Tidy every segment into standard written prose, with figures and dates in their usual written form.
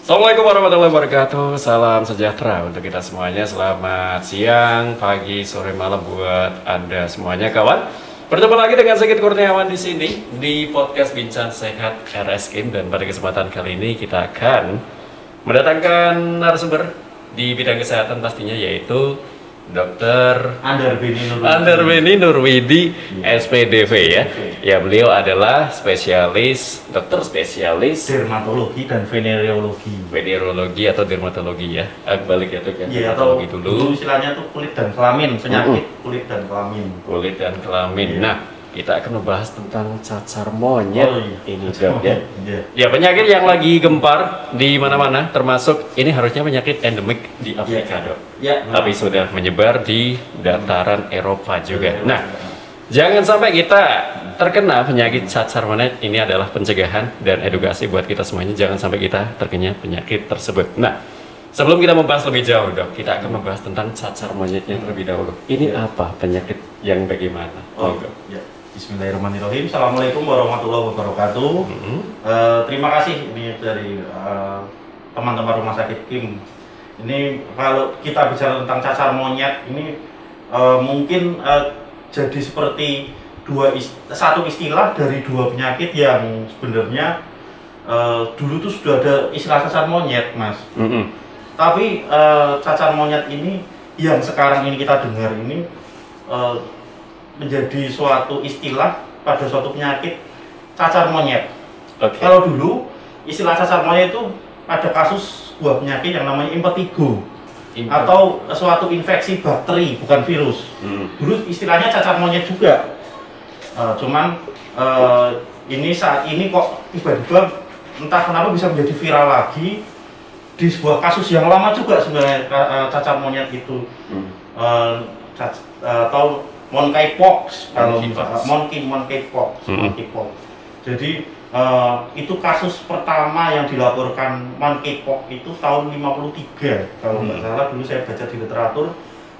Assalamualaikum warahmatullahi wabarakatuh. Salam sejahtera untuk kita semuanya. Selamat siang, pagi, sore, malam buat Anda semuanya, kawan. Bertemu lagi dengan Sigit Kurniawan di sini di podcast Bincang Sehat RSKIM, dan pada kesempatan kali ini kita akan mendatangkan narasumber di bidang kesehatan pastinya, yaitu Dr. Andar Beni Nurwidi, SPDV ya. Ya, beliau adalah dokter spesialis dermatologi dan venerologi atau dermatologi ya. Balik ya tuh kan. Iya, atau dulu istilahnya tuh kulit dan kelamin, penyakit kulit dan kelamin. Kulit dan kelamin. Nah, kita akan membahas tentang cacar monyet. Ini dok ya. Ya, penyakit yang lagi gempar di mana-mana, termasuk ini harusnya penyakit endemik di Afrika, dok. Ya. Tapi sudah menyebar di dataran Eropa juga. Nah, jangan sampai kita terkena penyakit cacar monyet. Ini adalah pencegahan dan edukasi buat kita semuanya. Jangan sampai kita terkena penyakit tersebut. Nah, sebelum kita membahas lebih jauh, dok, kita akan membahas tentang cacar monyetnya terlebih dahulu. Ini apa penyakit yang bagaimana? Ya. Bismillahirrahmanirrahim. Assalamualaikum warahmatullahi wabarakatuh. Terima kasih ini dari teman-teman rumah sakit KIM. Ini kalau kita bicara tentang cacar monyet ini mungkin jadi seperti satu istilah dari dua penyakit yang sebenarnya dulu tuh sudah ada istilah cacar monyet, Mas. Tapi cacar monyet ini yang sekarang ini kita dengar ini menjadi suatu istilah pada suatu penyakit cacar monyet. Kalau dulu istilah cacar monyet itu ada kasus sebuah penyakit yang namanya impetigo atau suatu infeksi bakteri, bukan virus. Dulu istilahnya cacar monyet juga. Cuman ini saat ini kok tiba-tiba entah kenapa bisa menjadi viral lagi di sebuah kasus yang lama juga sebenarnya, cacar monyet itu. Atau monkeypox, monkeypox. Jadi itu kasus pertama yang dilaporkan monkeypox itu tahun 53 kalau nggak salah, dulu saya baca di literatur,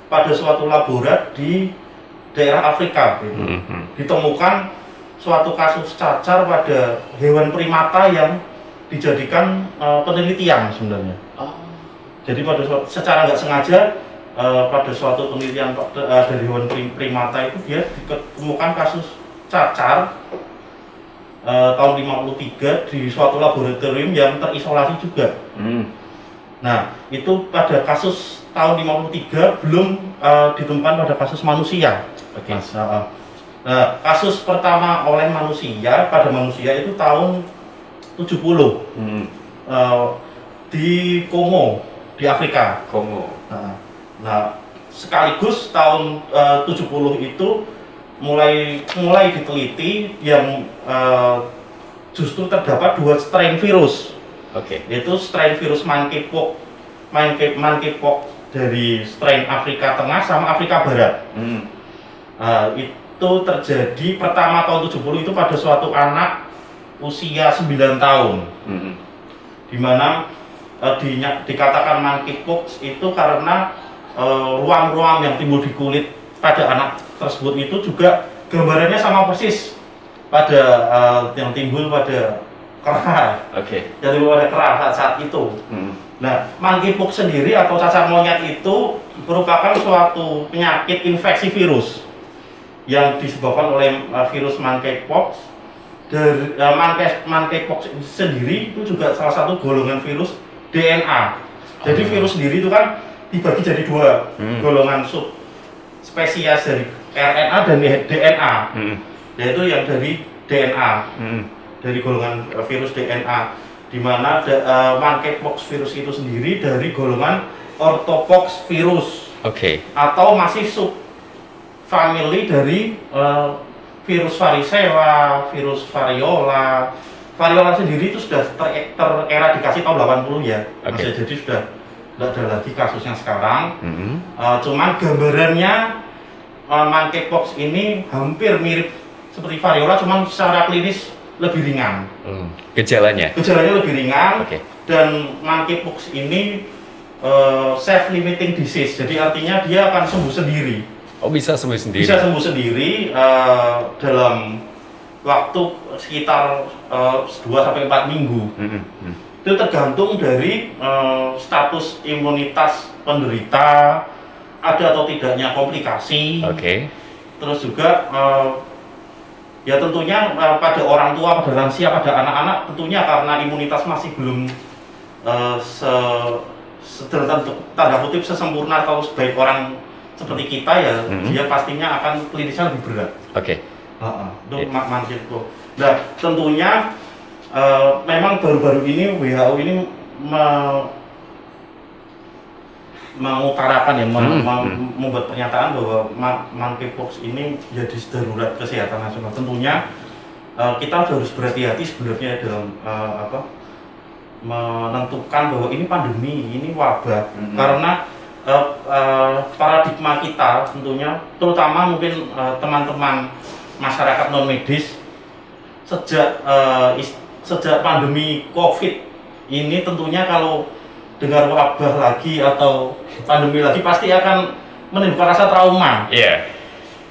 pada suatu laborat di daerah Afrika gitu. Ditemukan suatu kasus cacar pada hewan primata yang dijadikan penelitian sebenarnya. Jadi secara nggak sengaja pada suatu penelitian dari hewan primata itu dia ditemukan kasus cacar tahun 53 di suatu laboratorium yang terisolasi juga. Nah, itu pada kasus tahun 53 belum ditemukan pada kasus manusia. Nah, kasus pertama oleh manusia pada manusia itu tahun 70 di Kongo, di Afrika. Nah, sekaligus tahun 70 itu mulai diteliti yang justru terdapat dua strain virus. Yaitu strain virus monkeypox dari strain Afrika Tengah sama Afrika Barat. Itu terjadi pertama tahun 70 itu pada suatu anak usia 9 tahun. Di mana dikatakan monkeypox itu karena ruam-ruam yang timbul di kulit pada anak tersebut itu juga gambarannya sama persis pada yang timbul pada kera. Yang timbul pada kera saat itu. Nah, monkeypox sendiri atau cacar monyet itu merupakan suatu penyakit infeksi virus yang disebabkan oleh virus monkeypox. Dari monkeypox sendiri itu juga salah satu golongan virus DNA. Jadi virus sendiri itu kan dibagi jadi dua golongan sub spesies dari RNA dan DNA, yaitu yang dari DNA, dari golongan virus DNA, di mana monkeypox virus itu sendiri dari golongan orthopox virus, atau masih sub family dari virus varicella, virus variola. Variola sendiri itu sudah tereradikasi tahun 80 ya, jadi sudah tidak ada lagi kasusnya sekarang. Cuman gambarannya monkeypox ini hampir mirip seperti variola, cuman secara klinis lebih ringan. Gejalanya lebih ringan. Dan monkeypox ini self-limiting disease, jadi artinya dia akan sembuh sendiri. Bisa sembuh sendiri? Bisa sembuh sendiri dalam waktu sekitar 2-4 minggu. Itu tergantung dari status imunitas penderita, ada atau tidaknya komplikasi. Oke. Terus juga ya tentunya pada orang tua, pada lansia, pada anak-anak tentunya karena imunitas masih belum tanda kutip sesempurna atau sebaik orang seperti kita ya, dia pastinya akan klinisnya lebih berat. Oke. Itu monkeypox. Nah tentunya memang baru-baru ini WHO ini mengutarakan ya, membuat pernyataan bahwa monkeypox ini jadi darurat kesehatan nasional. Tentunya kita harus berhati-hati sebenarnya dalam menentukan bahwa ini pandemi, ini wabah, karena paradigma kita tentunya, terutama mungkin teman-teman masyarakat non medis sejak pandemi COVID ini tentunya kalau dengar wabah lagi atau pandemi lagi pasti akan menimbulkan rasa trauma. Iya.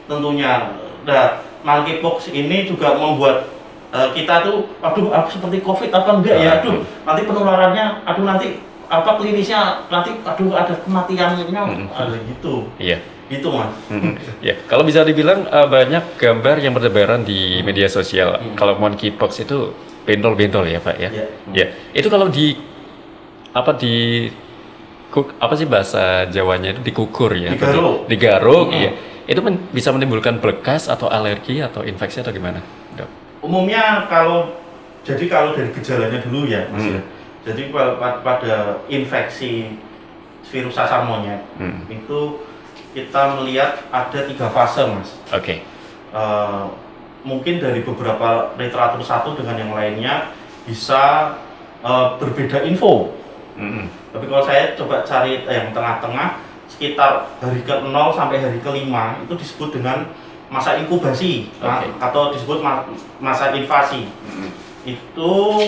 Tentunya. Nah, monkeypox ini juga membuat kita tuh, aduh, seperti COVID apa enggak ya? Aduh, nanti penularannya, aduh nanti klinisnya nanti, aduh ada kematiannya, ada gitu. Iya. Gitu mas. Ya, kalau bisa dibilang banyak gambar yang bertebaran di media sosial. Kalau monkeypox itu bentol-bentol ya Pak ya. Ya. Itu kalau apa sih bahasa Jawanya itu dikukur ya? Digaruk. Ya. Itu bisa menimbulkan bekas atau alergi atau infeksi atau gimana, Dok? Umumnya kalau dari gejalanya dulu ya Mas ya. Jadi pada infeksi virus sasar monyet itu kita melihat ada 3 fase Mas. Oke. Mungkin dari beberapa literatur satu dengan yang lainnya bisa berbeda info. Tapi kalau saya coba cari yang tengah-tengah, sekitar hari ke-0 sampai hari ke-5 itu disebut dengan masa inkubasi, atau disebut masa invasi. Itu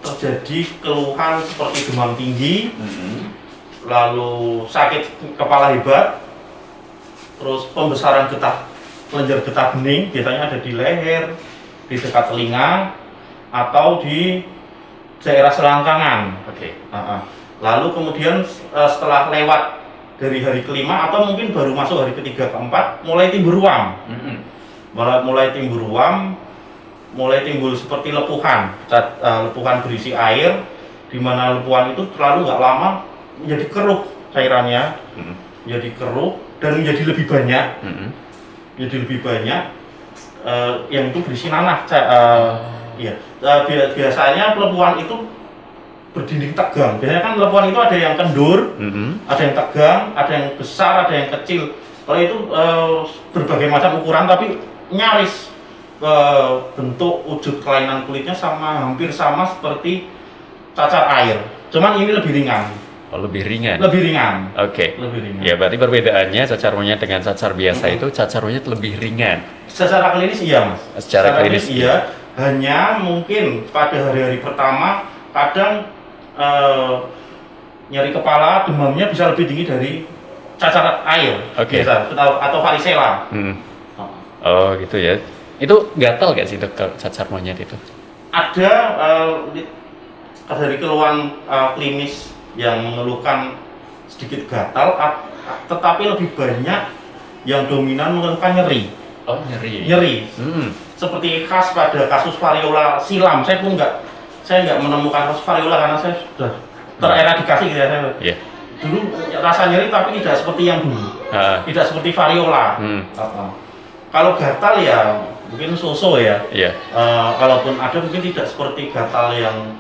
terjadi keluhan seperti demam tinggi, lalu sakit kepala hebat, terus pembesaran kelenjar getah bening, biasanya ada di leher, di dekat telinga, atau di daerah selangkangan. Lalu kemudian setelah lewat dari hari ke-5 atau mungkin baru masuk hari ke-3 ke-4 mulai timbul ruam. Mulai timbul seperti lepuhan berisi air, di mana lepuhan itu terlalu nggak lama menjadi keruh cairannya, menjadi keruh dan menjadi lebih banyak. Yang itu berisi nanah. Biasanya lepuhan itu berdinding tegang. Biasanya kan lepuhan itu ada yang kendur, ada yang tegang, ada yang besar, ada yang kecil. Kalau itu berbagai macam ukuran, tapi nyaris bentuk wujud kelainan kulitnya hampir sama seperti cacar air. Cuman ini lebih ringan. Oh, lebih ringan. Oke. Lebih ringan. Ya, berarti perbedaannya cacar monyet dengan cacar biasa itu cacar monyet lebih ringan. Secara klinis iya, Mas. Secara klinis iya. Hanya mungkin pada hari-hari pertama kadang nyeri kepala, demamnya bisa lebih tinggi dari cacar air biasa atau varicella. Oh gitu ya. Itu gatal gak sih Dok cacar monyet itu? Ada dari keluhan klinis yang mengeluhkan sedikit gatal, tetapi lebih banyak yang dominan mengeluhkan nyeri. Oh nyeri. Seperti khas pada kasus variola silam. Saya nggak menemukan kasus variola karena saya sudah tereradikasi gitu ya. Dulu rasa nyeri tapi tidak seperti yang dulu, tidak seperti variola. Kalau gatal ya mungkin so-so ya. Kalaupun ada mungkin tidak seperti gatal yang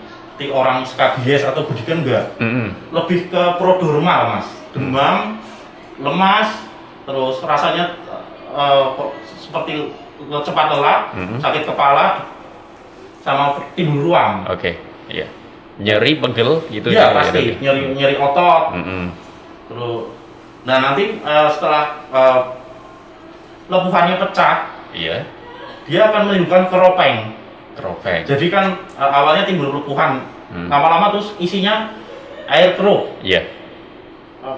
orang skabies atau budikan enggak. Lebih ke prodromal Mas, demam, lemas, terus rasanya seperti cepat lelah, sakit kepala, sama timbul ruam. Nyeri, pegel gitu ya pasti ya, nyeri otot. Terus nah nanti setelah lepuhannya pecah, dia akan menimbulkan keropeng. Jadi kan awalnya timbul lepuhan, lama-lama terus isinya air keruh,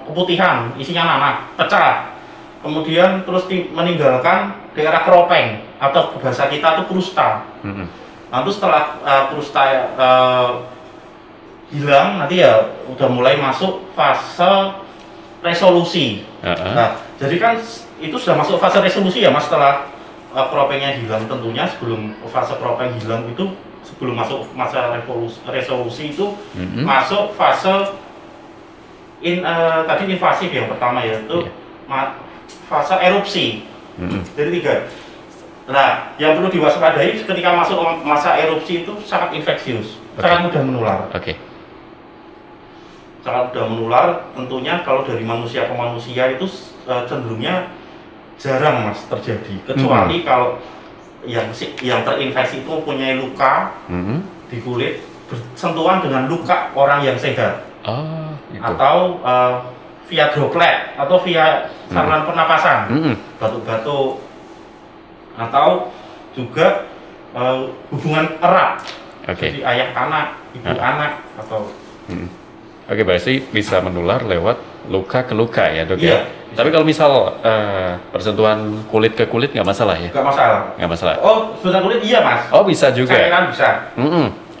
keputihan, isinya nanah, pecah, kemudian terus meninggalkan daerah keropeng atau bahasa kita itu krusta. Nah, terus setelah krusta hilang, nanti ya udah mulai masuk fase resolusi. Nah, jadi kan itu sudah masuk fase resolusi ya Mas, setelah kropengnya hilang. Tentunya sebelum fase kropeng hilang itu, sebelum masuk masa resolusi itu masuk fase tadi invasif yang pertama ya, itu fase erupsi. Jadi 3. Nah, yang perlu diwaspadai ketika masuk masa erupsi itu sangat infeksius, sangat mudah menular. Sangat mudah menular. Tentunya kalau dari manusia ke manusia itu cenderungnya jarang Mas terjadi, kecuali kalau yang terinfeksi itu mempunyai luka di kulit bersentuhan dengan luka orang yang sehat, atau via droplet atau via saluran pernapasan, batuk-batuk, atau juga hubungan erat, jadi ayah anak, ibu anak, atau berarti bisa menular lewat luka ke luka ya dok ya? Tapi kalau misal persentuhan kulit ke kulit nggak masalah ya? Nggak masalah. Oh, sentuhan kulit iya Mas. Oh, bisa juga. Cairan bisa.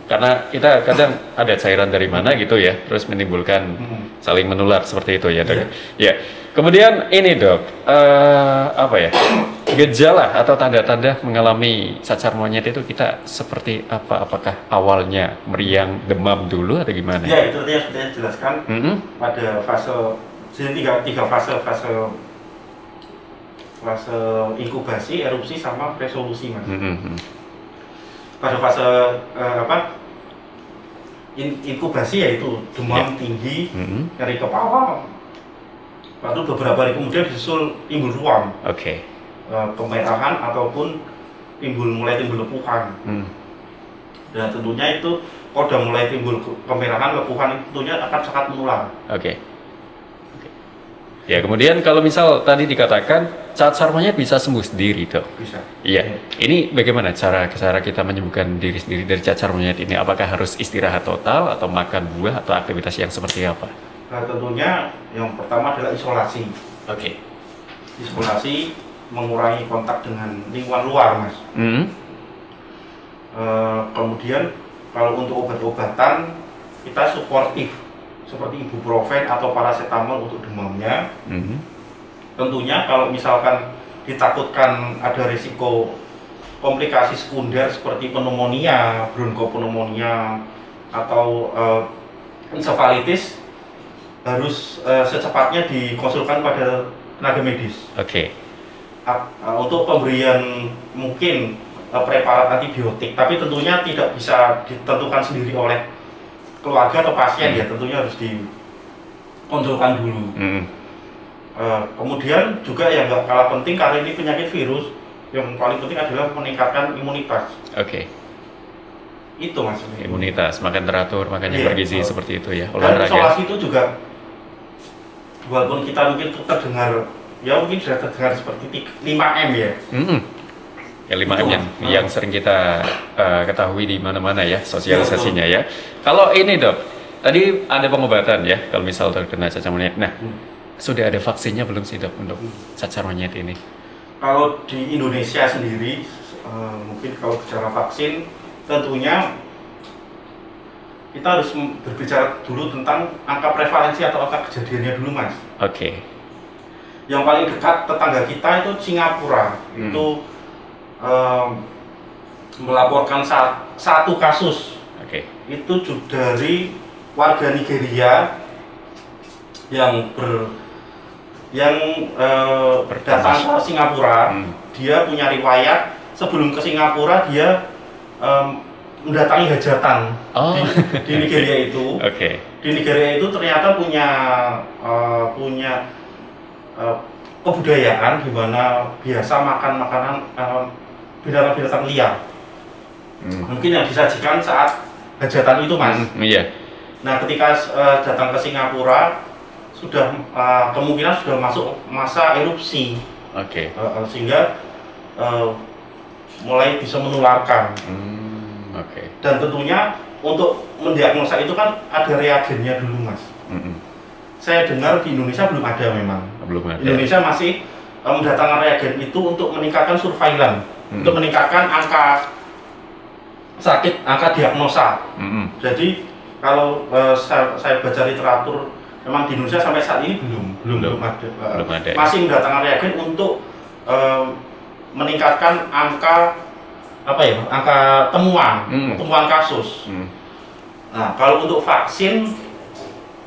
Karena kita kadang ada cairan dari mana gitu ya, terus menimbulkan saling menular seperti itu ya dok. Ya. Kemudian ini dok, apa ya, gejala atau tanda-tanda mengalami cacar monyet itu kita seperti apa? Apakah awalnya meriang, demam dulu atau gimana? Ya, itu tadi yang sudah dijelaskan pada fase, jadi tiga fase inkubasi, erupsi, sama resolusi Mas. Pada fase inkubasi yaitu demam tinggi, nyeri kepala. Lalu beberapa hari kemudian disusul timbul ruam, kemerahan ataupun mulai timbul lepuhan. Dan tentunya itu kalau sudah mulai timbul kemerahan, lepuhan, itu tentunya akan sangat menular. Ya, kemudian kalau misal tadi dikatakan cacar monyet bisa sembuh sendiri dok. Bisa. Iya. Ini bagaimana cara kita menyembuhkan diri sendiri dari cacar monyet ini? Apakah harus istirahat total atau makan buah atau aktivitas yang seperti apa? Nah, tentunya yang pertama adalah isolasi. Isolasi, mengurangi kontak dengan lingkungan luar Mas. Kemudian kalau untuk obat-obatan kita suportif, seperti ibuprofen atau paracetamol untuk demamnya. Tentunya kalau misalkan ditakutkan ada risiko komplikasi sekunder seperti pneumonia, bronkopneumonia, atau ensefalitis, harus secepatnya dikonsulkan pada tenaga medis. Untuk pemberian mungkin preparat antibiotik, tapi tentunya tidak bisa ditentukan sendiri oleh keluarga atau pasien ya, tentunya harus dikonsulkan dulu. Kemudian juga yang nggak kalah penting, karena ini penyakit virus, yang paling penting adalah meningkatkan imunitas. Itu Mas. Imunitas, makan teratur, makannya bergizi seperti itu ya. Olahraga. Dan isolasi itu juga, walaupun kita mungkin terdengar, ya mungkin sudah terdengar seperti 5M ya. Ya 5M yang sering kita ketahui di mana-mana ya, sosialisasinya ya. Kalau ini dok, tadi ada pengobatan ya, kalau misal terkena cacar monyet. Nah, sudah ada vaksinnya belum sih dok untuk cacar monyet ini? Kalau di Indonesia sendiri, mungkin kalau bicara vaksin, tentunya kita harus berbicara dulu tentang angka prevalensi atau angka kejadiannya dulu Mas. Yang paling dekat tetangga kita itu Singapura, itu melaporkan satu kasus. Itu dari warga Nigeria yang datang ke Singapura. Dia punya riwayat sebelum ke Singapura dia mendatangi hajatan di Nigeria itu. Di Nigeria itu ternyata punya kebudayaan di mana biasa makan makanan binatang-binatang liar. Mungkin yang disajikan saat hajatan itu Mas. Nah, ketika datang ke Singapura, sudah kemungkinan sudah masuk masa erupsi. Sehingga mulai bisa menularkan. Dan tentunya untuk mendiagnosa itu kan ada reagennya dulu Mas. Saya dengar di Indonesia belum ada memang. Indonesia masih mendatangkan reagen itu untuk meningkatkan surveillance, untuk meningkatkan angka sakit, angka diagnosa. Jadi kalau saya baca literatur, memang di Indonesia sampai saat ini belum ada. Masih mendatangkan reagen untuk meningkatkan angka temuan kasus. Nah, kalau untuk vaksin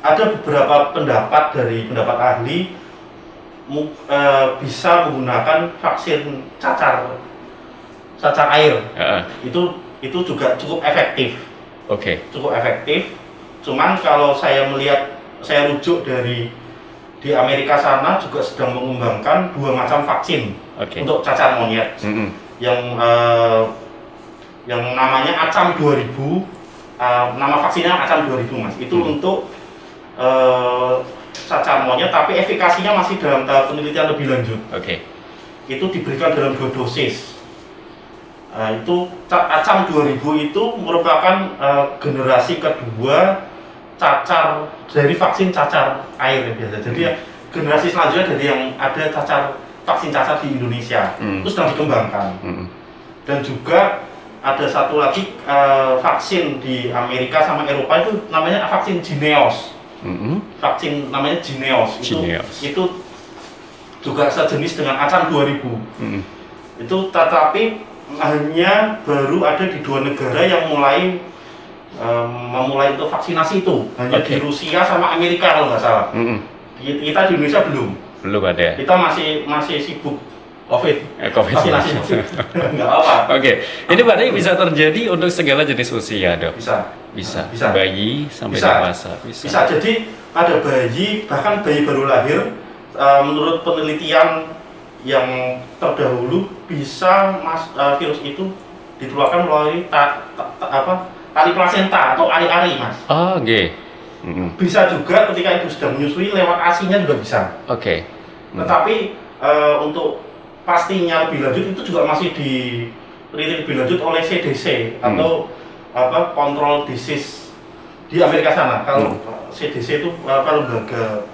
ada beberapa pendapat ahli bisa menggunakan vaksin cacar air. Itu juga cukup efektif. Cukup efektif. Cuman kalau saya rujuk di Amerika sana juga sedang mengembangkan 2 macam vaksin untuk cacar monyet. Yang namanya ACAM 2000, nama vaksinnya ACAM 2000 Mas. Itu untuk cacar monyet, tapi efikasinya masih dalam tahap penelitian lebih lanjut. Itu diberikan dalam 2 dosis. Itu ACAM 2000 itu merupakan generasi kedua dari vaksin cacar air biasa. Jadi generasi selanjutnya dari yang ada vaksin cacar di Indonesia itu sedang dikembangkan. Dan juga ada satu lagi vaksin di Amerika sama Eropa itu namanya vaksin Jynneos. Vaksin namanya Jynneos. Itu juga sejenis dengan ACAM 2000. Itu tetapi hanya baru ada di 2 negara yang memulai untuk vaksinasi itu, hanya di Rusia sama Amerika kalau nggak salah. Kita di Indonesia belum ada. Kita masih sibuk vaksinasi COVID. Nggak apa. Ini berarti bisa terjadi untuk segala jenis usia, Dok? Bisa. Bayi sampai dewasa. Bisa. Jadi ada bayi, bahkan bayi baru lahir, menurut penelitian yang terdahulu bisa virus itu ditularkan melalui tali plasenta atau ari-ari, Mas. Bisa juga ketika ibu sudah menyusui lewat ASI-nya juga bisa. Tetapi untuk pastinya lebih lanjut itu juga masih diteliti lebih lanjut oleh CDC atau Control Disease di Amerika sana. Kalau CDC itu lembaga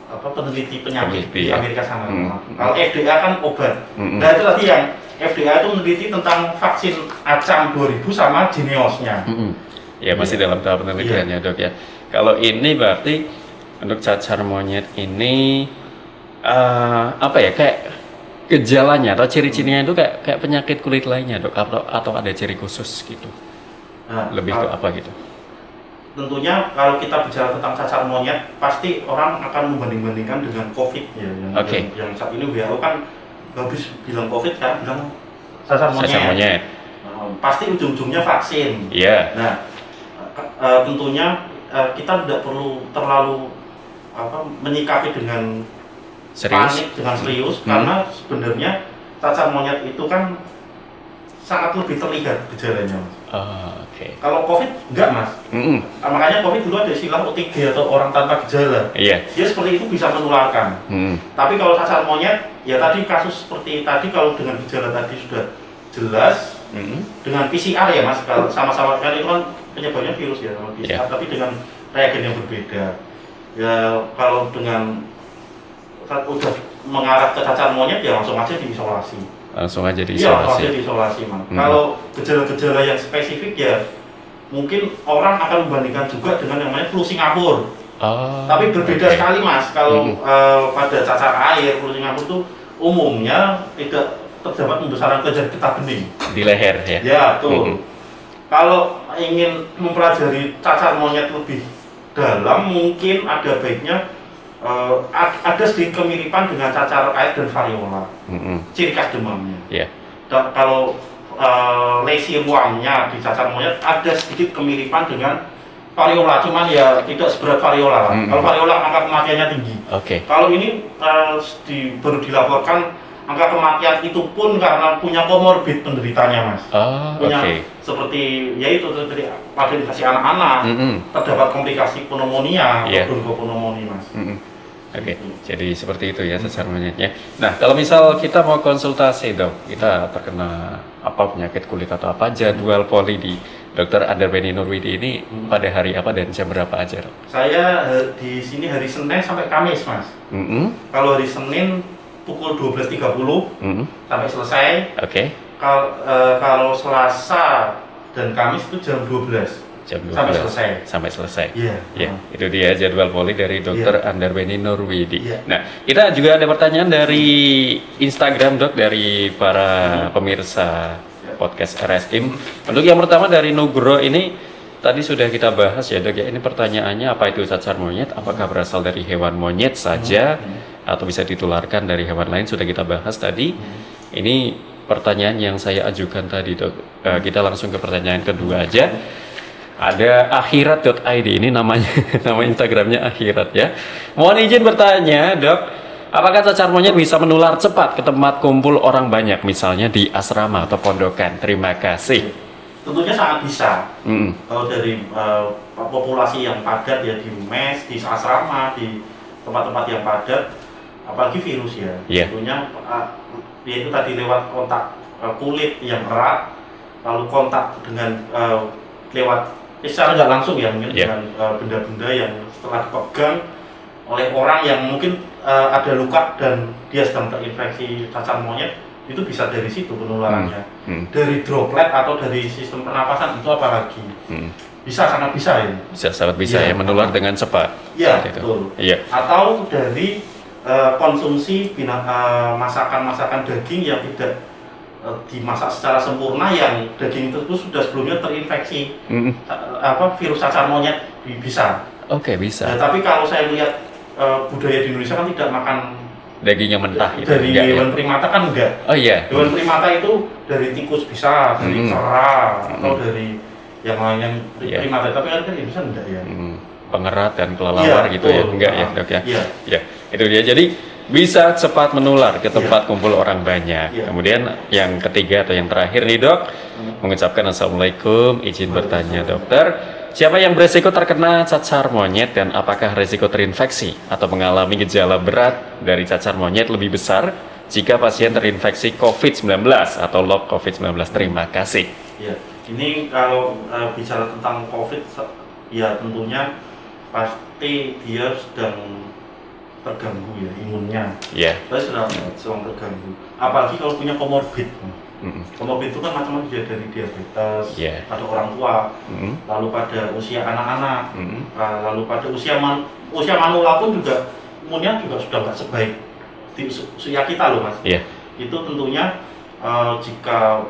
peneliti penyakit di Amerika sana. Kalau FDA kan obat. Nah itu tadi yang FDA itu meneliti tentang vaksin ACAM 2000 sama Jynneos-nya. Ya masih dalam tahap penelitiannya, Dok ya. Kalau ini berarti untuk cacar monyet ini kayak gejalanya atau ciri-cirinya itu kayak penyakit kulit lainnya, Dok, atau ada ciri khusus gitu. Lebih ke apa gitu? Tentunya kalau kita bicara tentang cacar monyet, pasti orang akan membanding-bandingkan dengan COVID ya. Yang saat ini WHO kan habis bilang COVID, kan bilang cacar monyet. Pasti ujung-ujungnya vaksin. Nah, tentunya kita tidak perlu terlalu menyikapi dengan panik, dengan serius, karena sebenarnya cacar monyet itu kan sangat lebih terlihat gejalanya, Mas. Kalau COVID enggak, Mas. Makanya COVID dulu ada istilah OTG atau orang tanpa gejala. Dia seperti itu bisa menularkan. Tapi kalau cacar monyet, ya tadi kasus seperti tadi, kalau dengan gejala tadi sudah jelas, dengan PCR ya, Mas. Kalau sama-sama kan itu kan penyebabnya virus ya, sama PCR, tapi dengan reagen yang berbeda. Ya kalau dengan udah mengarah ke cacar monyet ya langsung aja diisolasi. Langsung aja diisolasi, Mas. Kalau gejala-gejala yang spesifik ya mungkin orang akan membandingkan juga dengan yang namanya flu Singapura. Tapi berbeda sekali, Mas. Kalau pada cacar air, flu Singapura itu umumnya tidak terdapat pembesaran kelenjar getah bening di leher ya. Ya, betul. Kalau ingin mempelajari cacar monyet lebih dalam, mungkin ada baiknya ada sedikit kemiripan dengan cacar air dan variola, ciri khas demamnya. Dan kalau lesi ruamnya di cacar monyet ada sedikit kemiripan dengan variola, cuman ya tidak seberat variola. Kalau variola angka kematiannya tinggi. Kalau ini baru dilaporkan angka kematian itu pun karena punya komorbid penderitanya, Mas. Punya seperti seperti pada indikasi anak-anak terdapat komplikasi pneumonia atau bronchopneumonia, Mas. Jadi seperti itu ya cacar monyetnya. Nah, kalau misal kita mau konsultasi, Dok, kita terkena penyakit kulit atau apa, jadwal poli di Dr. Andar Benny Nurwidi ini pada hari apa dan jam berapa aja, Dok? Saya di sini hari Senin sampai Kamis, Mas. Kalau hari Senin pukul 12.30 sampai selesai. Kalau Selasa dan Kamis itu jam 12. Jam 12 sampai selesai. Sampai selesai. Iya. Ya, itu dia jadwal poli dari Dr. Andarbeni Nurwidi. Iya. Nah, kita juga ada pertanyaan dari Instagram, Dok, dari para pemirsa podcast RSIM. Untuk yang pertama dari Nugro ini tadi sudah kita bahas ya, Dok ya. Ini pertanyaannya, apa itu cacar monyet? Apakah berasal dari hewan monyet saja atau bisa ditularkan dari hewan lain? Sudah kita bahas tadi. Ini pertanyaan yang saya ajukan tadi, Dok. Kita langsung ke pertanyaan kedua aja. Ada akhirat.id, ini namanya, nama Instagramnya akhirat ya. Mohon izin bertanya, Dok, apakah cacar monyet bisa menular cepat ke tempat kumpul orang banyak, misalnya di asrama atau pondokan? Terima kasih. Tentunya sangat bisa. Kalau dari populasi yang padat ya, di mes, di asrama, di tempat-tempat yang padat, apalagi virus ya. Tentunya yaitu tadi lewat kontak kulit yang erat, lalu kontak dengan lewat secara nggak langsung ya, mungkin dengan benda-benda yang setelah dipegang oleh orang yang mungkin ada luka dan dia sedang terinfeksi cacar monyet, itu bisa dari situ penularannya. Dari droplet atau dari sistem pernapasan itu apalagi. Bisa, sangat bisa ya. Bisa, sangat bisa ya, menular dengan cepat. Iya, betul. Iya. Atau dari konsumsi masakan-masakan daging yang tidak dimasak secara sempurna, yang daging itu sudah sebelumnya terinfeksi virus cacar monyet, bisa. Oke, bisa. Tapi kalau saya lihat budaya di Indonesia kan tidak makan dagingnya mentah itu dari hewan primata kan enggak. Oh iya. Hewan primata itu dari tikus bisa, dari kera atau dari yang lain yang primata, tapi kan di Indonesia enggak ya. Pengerat dan kelelawar gitu ya, enggak ya, Dok ya. Iya. Itu dia. Jadi bisa cepat menular ke tempat kumpul orang banyak. Kemudian yang ketiga atau yang terakhir nih, Dok, mengucapkan assalamualaikum, izin bertanya, Dokter. Siapa yang beresiko terkena cacar monyet dan apakah resiko terinfeksi atau mengalami gejala berat dari cacar monyet lebih besar jika pasien terinfeksi COVID-19 atau long COVID-19? Terima kasih. Ya, ini kalau bicara tentang COVID, ya tentunya pasti dia sedang terganggu ya imunnya. Dia sedang terganggu. Apalagi kalau punya komorbid. Komorbid itu kan macam-macam, dari diabetes, pada orang tua, lalu pada usia anak-anak, lalu pada usia manula pun juga imunnya juga sudah nggak sebaik di usia kita loh, Mas. Itu tentunya jika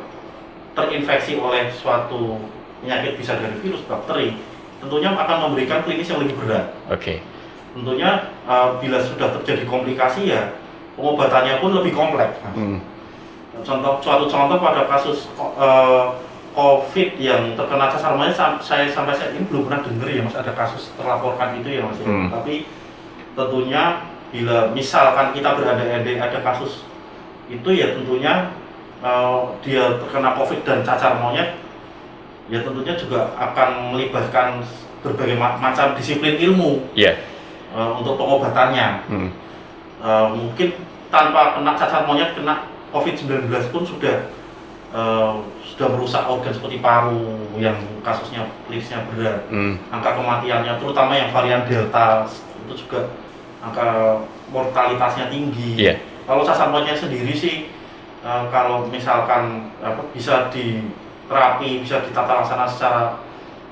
terinfeksi oleh suatu penyakit, bisa dari virus, bakteri, tentunya akan memberikan klinis yang lebih berat. Tentunya bila sudah terjadi komplikasi ya pengobatannya pun lebih kompleks, Mas. Suatu contoh pada kasus COVID yang terkena cacar monyet, saya sampai saat ini belum pernah dengar ya, Mas, ada kasus terlaporkan itu ya, Mas. Tapi tentunya bila misalkan kita berandai-andai ada kasus itu ya, tentunya dia terkena COVID dan cacar monyet, ya tentunya juga akan melibatkan berbagai macam disiplin ilmu untuk pengobatannya. Mungkin tanpa kena cacar monyet, kena COVID-19 pun sudah merusak organ seperti paru yang kasusnya klinisnya berat. Angka kematiannya, terutama yang varian Delta, itu juga angka mortalitasnya tinggi. Kalau cacar monyet sendiri sih, kalau misalkan bisa diterapi, bisa ditata laksana secara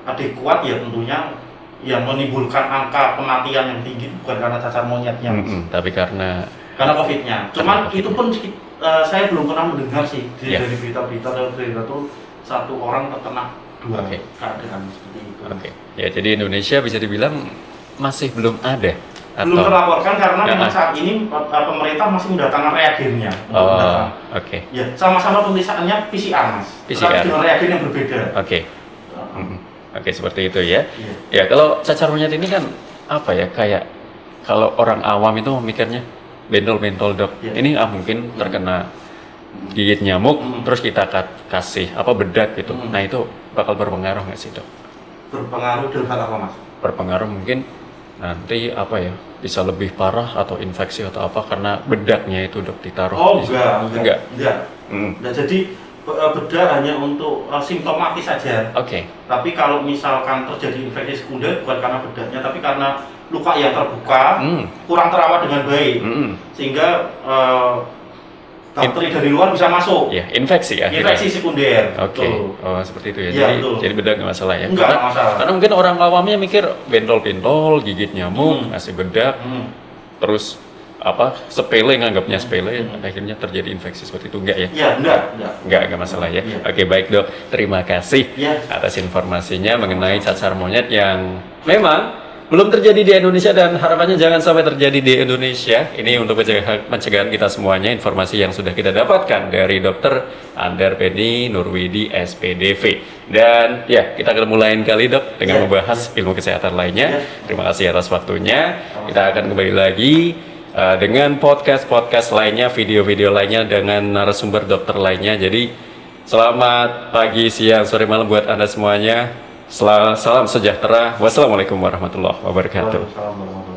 adekuat, ya tentunya yang menimbulkan angka kematian yang tinggi bukan karena cacar monyetnya, tapi karena COVID-nya. Cuman itu pun saya belum pernah mendengar sih dari berita-berita itu satu orang terkena dua keadaan seperti itu. Ya, jadi Indonesia bisa dibilang masih belum ada. Belum terlaporkan karena memang saat ini pemerintah masih mendatangkan reagennya. Ya, sama-sama pemeriksaannya PCR, Mas. PCR dengan reagen yang berbeda. Seperti itu ya. Ya, kalau cacar monyet ini kan apa ya, kayak kalau orang awam itu mikirnya bentol-bentol, Dok. Ini mungkin terkena gigit nyamuk, terus kita kasih bedak gitu. Nah, itu bakal berpengaruh nggak sih, Dok? Berpengaruh dalam hal apa, Mas? Berpengaruh mungkin nanti bisa lebih parah atau infeksi atau apa karena bedaknya itu, Dok, ditaruh. Enggak. Jadi bedah hanya untuk simptomatis saja. Tapi kalau misalkan terjadi infeksi sekunder, bukan karena bedaknya, tapi karena luka yang terbuka, kurang terawat dengan baik, sehingga bakteri dari luar bisa masuk. Ya, infeksi akhirnya. Infeksi sekunder. Oke. Betul. Oh, seperti itu ya. Iya, Jadi bedak nggak masalah ya. Enggak masalah. Karena mungkin orang awamnya mikir bentol-bentol, gigit nyamuk, ngasih bedak, terus sepele, nganggapnya sepele, akhirnya terjadi infeksi seperti itu. Enggak ya? Iya, Enggak masalah ya. Oke, baik Dok. Terima kasih atas informasinya mengenai cacar monyet yang memang belum terjadi di Indonesia dan harapannya jangan sampai terjadi di Indonesia. Ini untuk pencegahan kita semuanya, informasi yang sudah kita dapatkan dari Dr. Andar Pedi Nurwidi SPDV. Dan ya, kita akan mulai kali Dok dengan membahas ilmu kesehatan lainnya. Terima kasih atas waktunya. Kita akan kembali lagi dengan podcast lainnya, video-video lainnya dengan narasumber dokter lainnya. Jadi selamat pagi, siang, sore, malam buat Anda semuanya. Salam sejahtera. Wassalamualaikum warahmatullahi wabarakatuh.